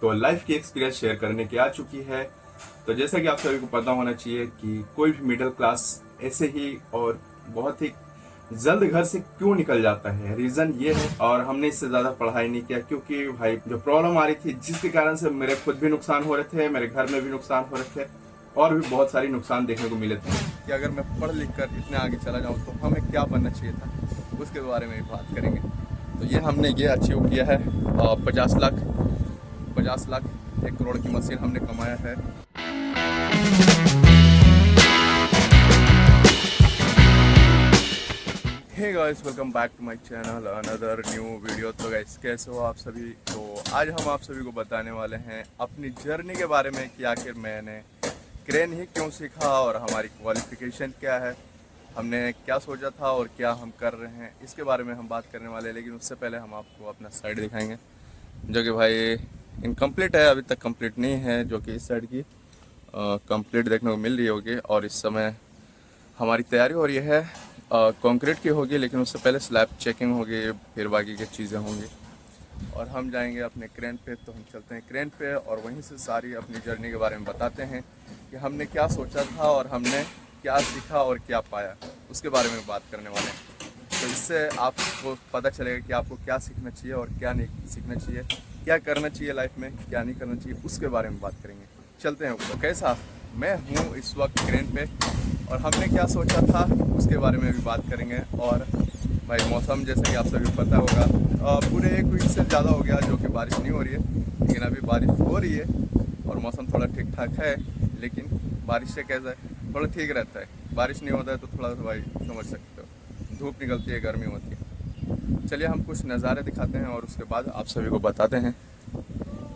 तो लाइफ की experience share करने की आ चुकी है। तो जैसा कि आप सभी को पता होना चाहिए कि कोई भी मिडिल क्लास ऐसे ही और बहुत ही जल्द घर से क्यों निकल जाता है, रीजन ये है। और हमने इससे ज्यादा पढ़ाई नहीं किया क्योंकि भाई जो प्रॉब्लम आ रही थी जिसके कारण से मेरे खुद भी नुकसान हो रहे थे, मेरे घर में भी नुकसान हो रहे थे और भी बहुत सारी नुकसान देखने को मिले थे कि अगर मैं पढ़ लिख कर इतने आगे चला जाऊं तो हमें क्या बनना चाहिए था, उसके बारे में भी बात करेंगे। तो ये हमने ये अचीव किया है। 50 लाख 1 करोड़ की मशीन हमने कमाया है। Hey guys, welcome back to my channel, another new video. तो गाइस कैसे हो आप सभी। तो आज हम आप सभी को बताने वाले हैं अपनी जर्नी के बारे में कि आखिर मैंने क्रेन ही क्यों सीखा और हमारी क्वालिफिकेशन क्या है, हमने क्या सोचा था और क्या हम कर रहे हैं, इसके बारे में हम बात करने वाले हैं। लेकिन उससे पहले हम आपको अपना साइड दिखाएंगे जो कि भाई इनकम्प्लीट है, अभी तक कंप्लीट नहीं है, जो कि इस साइड की कंप्लीट देखने को मिल रही होगी। और इस समय हमारी तैयारी हो रही है कंक्रीट की होगी, लेकिन उससे पहले स्लैब चेकिंग होगी, फिर बाकी की चीज़ें होंगी और हम जाएंगे अपने क्रेन पे। तो हम चलते हैं क्रेन पे और वहीं से सारी अपनी जर्नी के बारे में बताते हैं कि हमने क्या सोचा था और हमने क्या सीखा और क्या पाया, उसके बारे में बात करने वाले हैं। तो इससे आपको पता चलेगा कि आपको क्या सीखना चाहिए और क्या नहीं सीखना चाहिए, क्या करना चाहिए लाइफ में, क्या नहीं करना चाहिए, उसके बारे में बात करेंगे। चलते हैं ऊपर। कैसा मैं हूँ इस वक्त क्रेन पे और हमने क्या सोचा था उसके बारे में भी बात करेंगे। और भाई मौसम जैसे कि आप सभी को पता होगा, पूरे 1 वीक से ज़्यादा हो गया जो कि बारिश नहीं हो रही है, लेकिन अभी बारिश हो रही है और मौसम थोड़ा ठीक ठाक है। लेकिन बारिश से कैसा है, थोड़ा ठीक रहता है, बारिश नहीं होता है तो थोड़ा सा भाई समझ सकते हो, धूप निकलती है, गर्मी होती है। चलिए हम कुछ नज़ारे दिखाते हैं और उसके बाद आप सभी को बताते हैं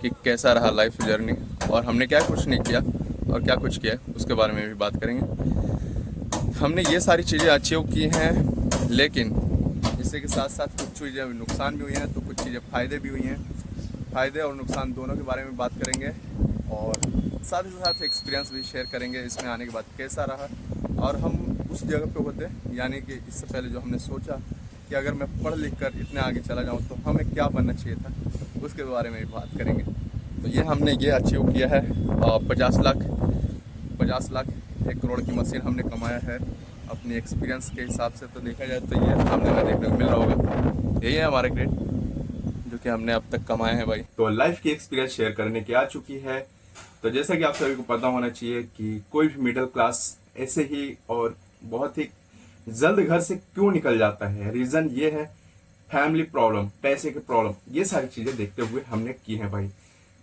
कि कैसा रहा लाइफ जर्नी और हमने क्या कुछ नहीं किया और क्या कुछ किया, उसके बारे में भी बात करेंगे। हमने ये सारी चीज़ें अचीव की हैं, लेकिन इसी के साथ साथ कुछ चीज़ें नुकसान भी हुई हैं, तो कुछ चीज़ें फ़ायदे भी हुई हैं। फ़ायदे और नुकसान दोनों के बारे में बात करेंगे और साथ ही साथ एक्सपीरियंस भी शेयर करेंगे इसमें आने के बाद कैसा रहा। और हम उस जगह पे होते, यानी कि इससे पहले जो हमने सोचा कि अगर मैं पढ़ लिख कर इतने आगे चला जाऊँ तो हमें क्या बनना चाहिए था, उसके बारे में भी बात करेंगे। तो ये हमने ये अचीव किया है। 50 लाख 1 करोड़ की मशीन हमने कमाया है अपनी एक्सपीरियंस के हिसाब से। तो देखा जाए तो ये सामने में देखने को मिल रहा होगा, यही है हमारे ग्रेड जो कि हमने अब तक कमाए हैं भाई। तो लाइफ की एक्सपीरियंस शेयर करने की आ चुकी है। तो जैसा कि आप सभी को पता होना चाहिए कि कोई भी मिडिल क्लास ऐसे ही और बहुत ही जल्द घर से क्यों निकल जाता है, रीजन ये है फैमिली प्रॉब्लम, पैसे की प्रॉब्लम। ये सारी चीजें देखते हुए हमने की है भाई।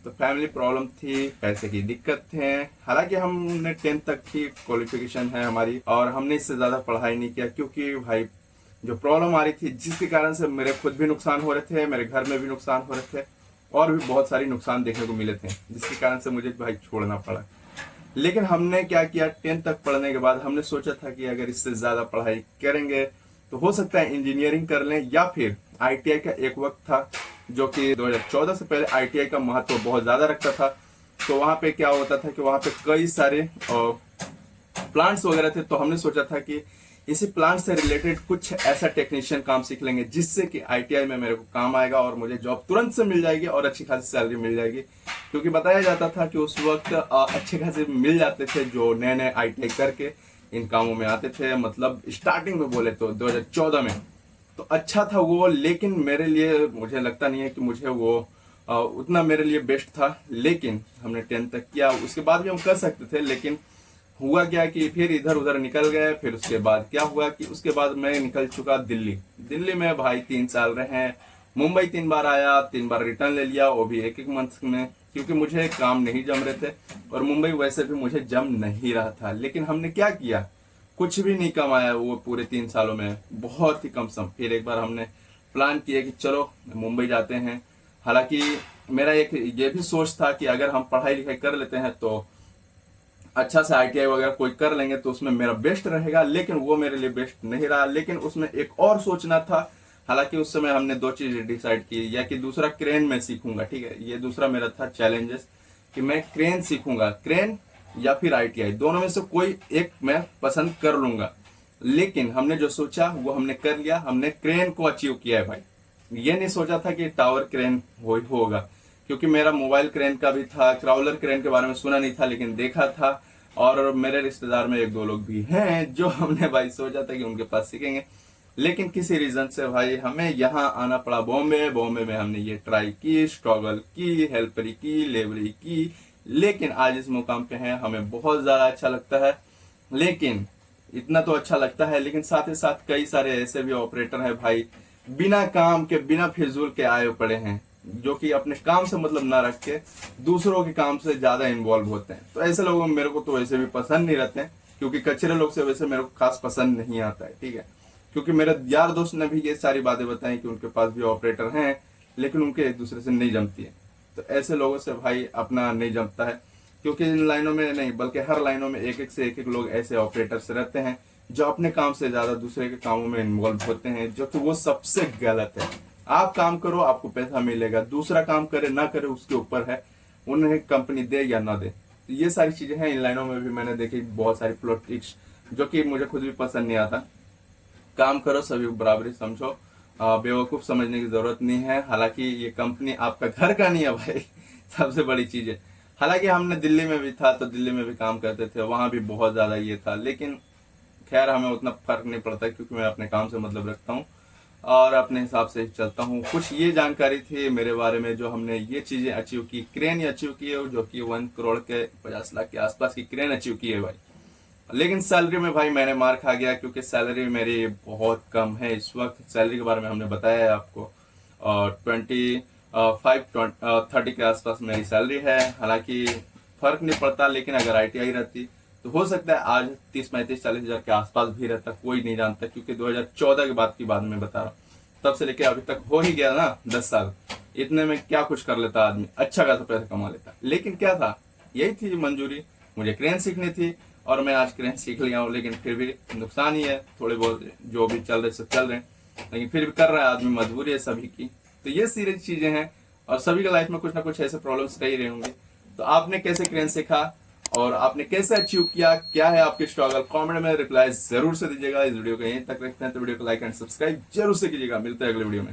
तो फैमिली प्रॉब्लम थी, पैसे की दिक्कत थे। हालांकि हमने 10th तक की क्वालिफिकेशन है हमारी और हमने इससे ज्यादा पढ़ाई नहीं किया क्योंकि भाई जो प्रॉब्लम आ रही थी जिसके कारण से मेरे खुद भी नुकसान हो रहे थे, मेरे घर में भी नुकसान हो रहे थे और भी बहुत सारी नुकसान देखने को मिले थे, जिसके कारण से मुझे भाई छोड़ना पड़ा। लेकिन हमने क्या किया, 10th तक पढ़ने के बाद हमने सोचा था कि अगर इससे ज्यादा पढ़ाई करेंगे तो हो सकता है इंजीनियरिंग कर लें या फिर आईटीआई का एक वक्त था जो कि 2014 से पहले आईटीआई का महत्व बहुत ज्यादा रखता था। तो वहां पे क्या होता था कि वहां पे कई सारे प्लांट्स वगैरह थे। तो हमने सोचा था कि इसी प्लांट से रिलेटेड कुछ ऐसा टेक्नीशियन काम सीख लेंगे जिससे कि आईटीआई में मेरे को काम आएगा और मुझे जॉब तुरंत से मिल जाएगी और अच्छी खासी सैलरी मिल जाएगी। क्योंकि बताया जाता था कि उस वक्त अच्छे खासे मिल जाते थे जो नए नए आईटीआई करके इन कामों में आते थे। मतलब स्टार्टिंग में बोले तो 2014 में तो अच्छा था वो, लेकिन मेरे लिए मुझे लगता नहीं है कि मुझे वो उतना मेरे लिए बेस्ट था। लेकिन हमने 10th तक किया, उसके बाद भी हम कर सकते थे, लेकिन हुआ क्या कि फिर इधर उधर निकल गए। फिर उसके बाद क्या हुआ कि उसके बाद मैं निकल चुका दिल्ली। दिल्ली में भाई 3 साल रहे हैं। मुंबई 3 बार आया, 3 बार रिटर्न ले लिया, वो भी एक एक मंथ में, क्योंकि मुझे काम नहीं जम रहे थे और मुंबई वैसे भी मुझे जम नहीं रहा था। लेकिन हमने क्या किया, कुछ भी नहीं कमाया वो पूरे 3 सालों में, बहुत ही कम सम। फिर एक बार हमने प्लान किया कि चलो मुंबई जाते हैं। हालांकि मेरा एक ये भी सोच था कि अगर हम पढ़ाई लिखाई कर लेते हैं तो अच्छा से आईटीआई वगैरह कोई कर लेंगे तो उसमें मेरा बेस्ट रहेगा, लेकिन वो मेरे लिए बेस्ट नहीं रहा। लेकिन उसमें एक और सोचना था। हालांकि उस समय हमने 2 चीजें डिसाइड की, या कि दूसरा क्रेन में सीखूंगा, ठीक है, ये दूसरा मेरा था चैलेंजेस कि मैं क्रेन सीखूंगा, क्रेन या फिर आईटीआई, दोनों में से कोई एक मैं पसंद कर लूंगा। लेकिन हमने जो सोचा वो हमने कर लिया, हमने क्रेन को अचीव किया है भाई। ये नहीं सोचा था कि टावर क्रेन होगा, क्योंकि मेरा मोबाइल क्रेन का भी था, क्राउलर क्रेन के बारे में सुना नहीं था लेकिन देखा था। और मेरे रिश्तेदार में एक दो लोग भी हैं जो हमने भाई सोचा था कि उनके पास सीखेंगे, लेकिन किसी रीजन से भाई हमें यहाँ आना पड़ा बॉम्बे। बॉम्बे में हमने ये ट्राई की, स्ट्रगल की, हेल्परी की, लेबरी की, लेकिन आज इस मुकाम पे हैं। हमें बहुत ज्यादा अच्छा लगता है, लेकिन इतना तो अच्छा लगता है, लेकिन साथ ही साथ कई सारे ऐसे भी ऑपरेटर हैं भाई बिना काम के, बिना फिजूल के आए पड़े हैं, जो कि अपने काम से मतलब ना रख के दूसरों के काम से ज्यादा इन्वॉल्व होते हैं। तो ऐसे लोगों मेरे को तो वैसे भी पसंद नहीं रहते हैं, क्योंकि कचरे लोग से वैसे मेरे को खास पसंद नहीं आता है, ठीक है। क्योंकि मेरे यार दोस्त ने भी ये सारी बातें बताई कि उनके पास भी ऑपरेटर हैं, लेकिन उनके एक दूसरे से नहीं जमती है। तो ऐसे लोगों से भाई अपना नहीं जमता है, क्योंकि इन लाइनों में नहीं बल्कि हर लाइनों में एक एक से एक लोग ऐसे ऑपरेटर्स रहते हैं जो अपने काम से ज्यादा दूसरे के कामों में इन्वॉल्व होते हैं, जो कि वो सबसे गलत है। आप काम करो, आपको पैसा मिलेगा, दूसरा काम करे ना करे उसके ऊपर है, उन्हें कंपनी दे या ना दे। तो ये सारी चीजें हैं। इन लाइनों में भी मैंने देखी बहुत सारी पॉलिटिक्स, जो कि मुझे खुद भी पसंद नहीं आता। काम करो, सभी को बराबरी समझो, बेवकूफ समझने की जरूरत नहीं है। हालांकि ये कंपनी आपका घर का नहीं है भाई सबसे बड़ी चीज है। हालांकि हमने दिल्ली में भी था तो दिल्ली में भी काम करते थे, वहां भी बहुत ज्यादा ये था, लेकिन खैर हमें उतना फर्क नहीं पड़ता क्योंकि मैं अपने काम से मतलब रखता हूँ और अपने हिसाब से ही चलता हूँ। कुछ ये जानकारी थी मेरे बारे में, जो हमने ये चीजें अचीव की, क्रेन अचीव की है, जो कि 1 करोड़ के 50 लाख के आसपास की क्रेन अचीव की है भाई। लेकिन सैलरी में भाई मैंने मार खा गया, क्योंकि सैलरी मेरी बहुत कम है इस वक्त। सैलरी के बारे में हमने बताया है आपको, और 25-30 के आसपास मेरी सैलरी है। हालांकि फर्क नहीं पड़ता, लेकिन अगर ITI रहती तो हो सकता है आज 30-35-40 हजार के आसपास भी रहता, कोई नहीं जानता। क्योंकि 2014 के बाद की बात मैं बता रहा हूँ, तब से लेके अभी तक हो ही गया ना 10 साल। इतने में क्या कुछ कर लेता आदमी, अच्छा खासा पैसा कमा लेता। लेकिन क्या था, यही थी मंजूरी, मुझे क्रेन सीखनी थी और मैं आज क्रेन सीख लिया हूँ। लेकिन फिर भी नुकसान ही है थोड़े बहुत, जो भी चल रहे सब चल रहे हैं, लेकिन फिर भी कर रहा है आदमी, मजबूरी है सभी की। तो ये सीरियस चीजें हैं और सभी के लाइफ में कुछ ना कुछ ऐसे प्रॉब्लम्स रह ही रहे होंगे। तो आपने कैसे क्रेन सीखा और आपने कैसे अचीव किया, क्या है आपकी स्ट्रगल, कमेंट में रिप्लाई जरूर से दीजिएगा। इस वीडियो को यहीं तक रखते हैं, तो वीडियो को लाइक एंड सब्सक्राइब जरूर से कीजिएगा। मिलते हैं अगले वीडियो में।